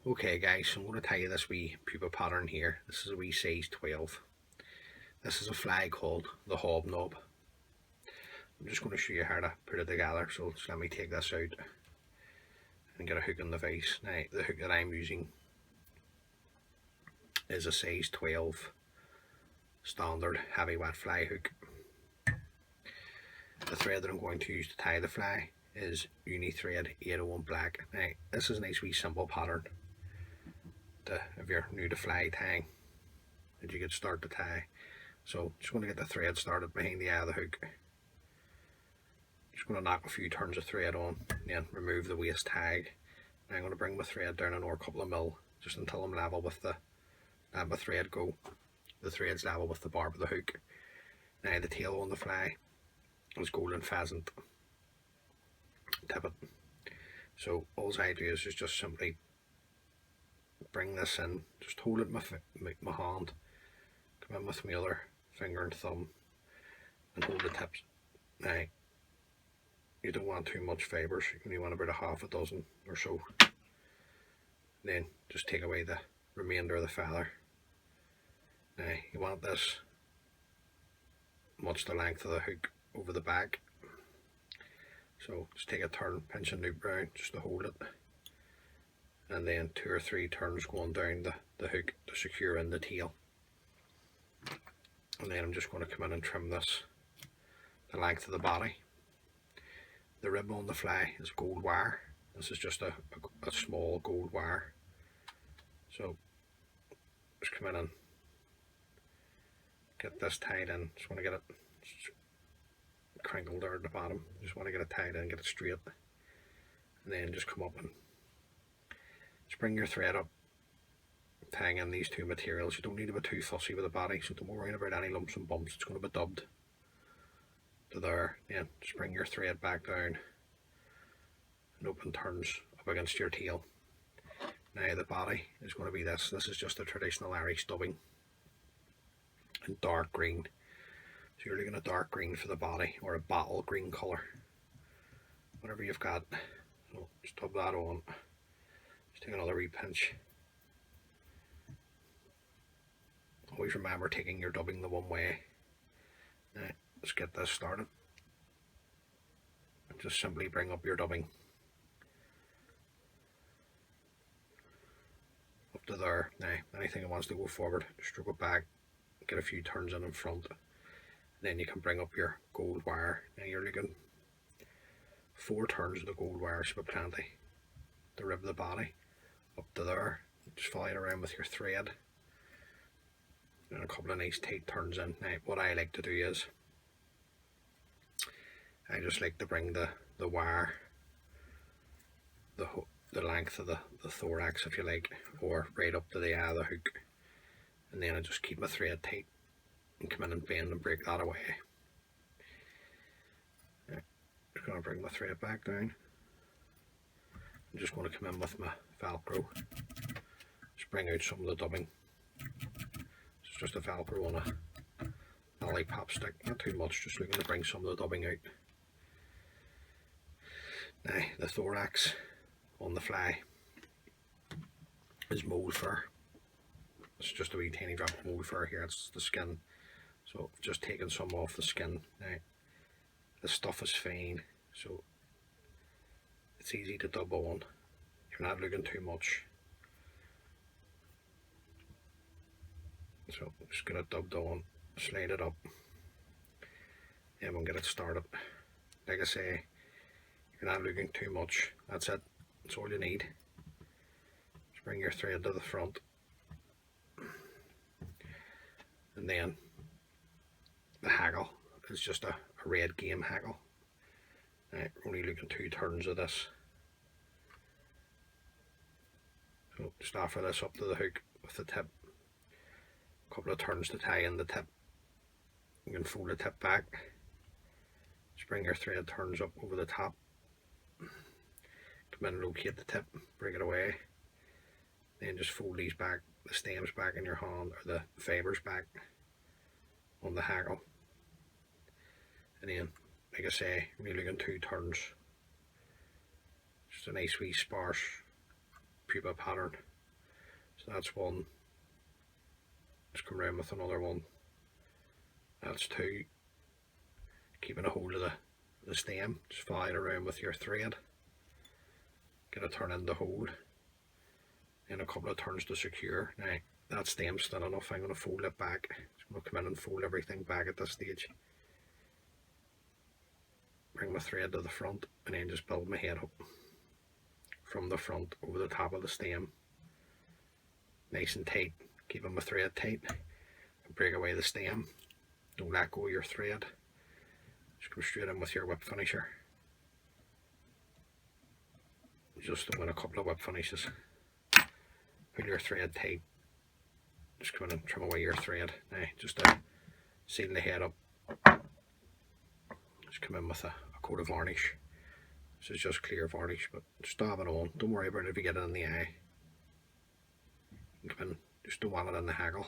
Okay guys, so I'm going to tell you this wee pupa pattern here. This is a wee size 12. This is a fly called the Hob Nob. I'm just going to show you how to put it together, so just let me take this out and get a hook on the vise. Now the hook that I'm using is a size 12 standard heavy wet fly hook. The thread that I'm going to use to tie the fly is uni thread 801 black. Now this is a nice wee simple pattern if you're new to fly tying that you could start to tie. So just going to get the thread started behind the eye of the hook. Just going to knock a few turns of thread on and then remove the waist tag. Now I'm going to bring my thread down another couple of mil just until I'm level with let my thread go. The thread's level with the barb of the hook. Now the tail on the fly is golden pheasant tippet. So all I do is just simply bring this in, just hold it with my hand, come in with my other finger and thumb and hold the tips. Now you don't want too much fibres, you only want about a half a dozen or so. Then just take away the remainder of the feather. Now you want this much the length of the hook over the back, so just take a turn, pinch and loop round just to hold it, and then 2 or 3 turns going down the hook to secure in the tail. And then I'm just going to come in and trim this the length of the body. The rib on the fly is gold wire. This is just a small gold wire. So just come in and get this tied in. Just want to get it crinkled there at the bottom. Just want to get it tied in, get it straight, and then just come up and just bring your thread up, tying in these two materials. You don't need to be too fussy with the body, so don't worry about any lumps and bumps. It's going to be dubbed to there. Then just bring your thread back down and open turns up against your tail. Now the body is going to be this. This is just a traditional Irish dubbing in dark green. So you're looking at dark green for the body, or a bottle green colour, whatever you've got. So just dub that on. Just take another wee pinch. Always remember taking your dubbing the one way. Now let's get this started. And just simply bring up your dubbing up to there. Now anything that wants to go forward, stroke it back, get a few turns in front. Then you can bring up your gold wire. Now you're looking 4 turns of the gold wire, so plenty. The rib of the body up to there. Just follow it around with your thread, and a couple of nice tight turns in. Now what I like to do is I just like to bring the wire the length of the thorax, if you like, or right up to the eye of the hook, and then I just keep my thread tight and come in and bend and break that away. Just going to bring my thread back down. I'm just going to come in with my Velcro, just bring out some of the dubbing. It's just a Velcro on a lollipop stick, not too much, just looking to bring some of the dubbing out. Now the thorax on the fly is mole fur. It's just a wee tiny drop of mole fur here, it's the skin. So just taking some off the skin. Now the stuff is fine, so it's easy to dub on. You're not looking too much. So just get it dubbed on, slide it up, and we'll get it started. Like I say, you're not looking too much. That's it. That's all you need. Just bring your thread to the front, and then the haggle is just a red game haggle. Now, we're only looking 2 turns of this. So just offer this up to the hook with the tip. A couple of turns to tie in the tip. You can fold the tip back. Just bring your thread turns up over the top. Come in and locate the tip, break it away. Then just fold these back, the stems back in your hand, or the fibres back on the haggle. And then, like I say, we're looking 2 turns. Just a nice wee sparse pupa pattern. So that's one. Just come around with another one. That's two. Keeping a hold of the stem, just follow it around with your thread. Get a turn in the hold. And a couple of turns to secure. Now, that stem's still enough. I'm going to fold it back. I'm going to come in and fold everything back at this stage. Bring my thread to the front and then just build my head up from the front over the top of the stem. Nice and tight. Keeping my thread tight. And break away the stem. Don't let go of your thread. Just go straight in with your whip finisher. Just win a couple of whip finishes. Pull your thread tight. Just come in and trim away your thread. Now, just to seal the head up, just come in with a coat of varnish. This is just clear varnish, but just dab it on. Don't worry about it if you get it in the eye. Come in, just don't want it in the haggle.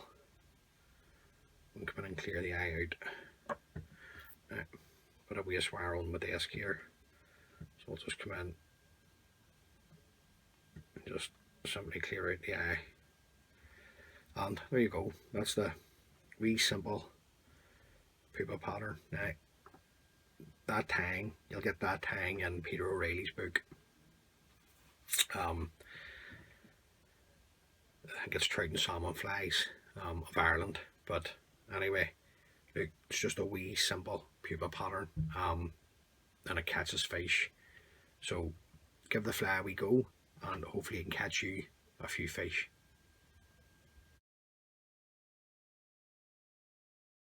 And come in and clear the eye out. Now, put a waste wire on my desk here. So I'll just come in and just simply clear out the eye. And there you go. That's the wee simple pupa pattern. Now, that tang, you'll get that tang in Peter O'Reilly's book. I think it's Trout and Salmon Flies of Ireland. But anyway, look, it's just a wee simple pupa pattern, and it catches fish. So give the fly a wee go, and hopefully it can catch you a few fish.